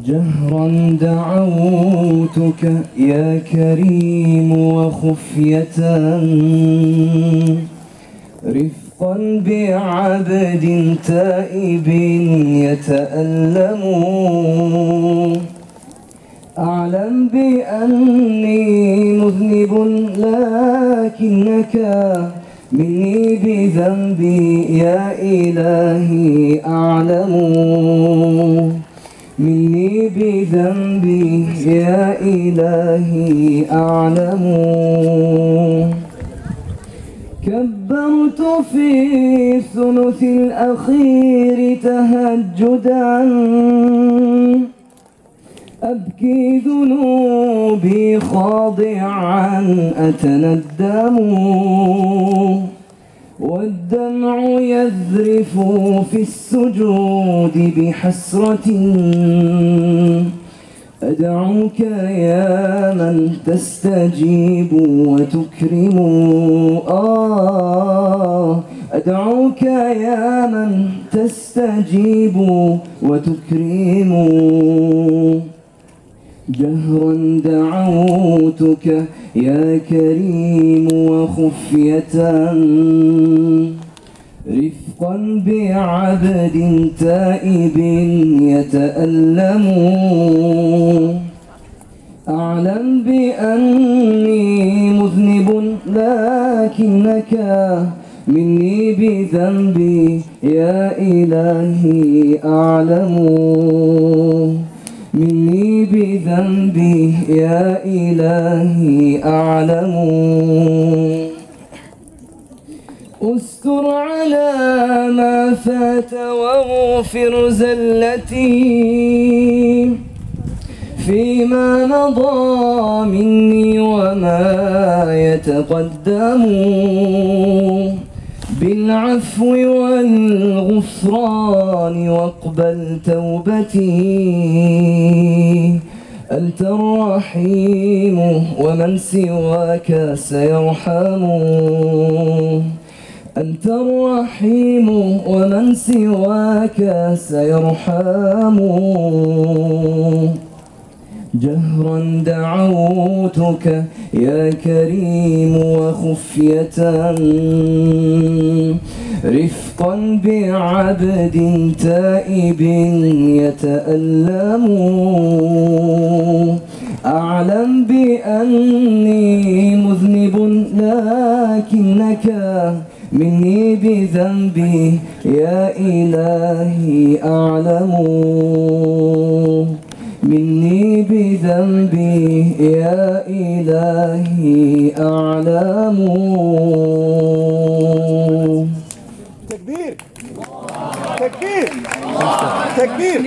جهرا دعوتك يا كريم وخفية، رفقا بعبد تائب يتألم. أعلم بأني مذنب لكنك مني بذنبي يا إلهي أعلم، مني بذنبي يا إلهي أعلم. كبرت في الثلث الأخير تهجدا، أبكي ذنوبي خاضعا أتندم، والدمع يذرف في السجود بحسرة. أدعوك يا من تستجيب وتكرم، أدعوك يا من تستجيب وتكرم. جهرا دعوتك يا كريم وخفية، رفقا بعبد تائب يتألم. أعلم بأني مذنب لكنك مني بذنبي يا إلهي أعلم، مني بذنبي يا إلهي أعلم. استر على ما فات واغفر زلتي، فيما مضى مني وما يتقدم. بالعفو والغفران واقبل توبتي، أنت الرحيم ومن سواك سيرحم. أنت الرحيم ومن سواك سيرحم. جهرا دعوتك يا كريم وخفية، رفقا بعبد تائب يتألم. أعلم بأني مذنب لكنك مني بذنبي يا إلهي أعلم، مني بذنبي يا إلهي أعلم. تكبير تكبير تكبير.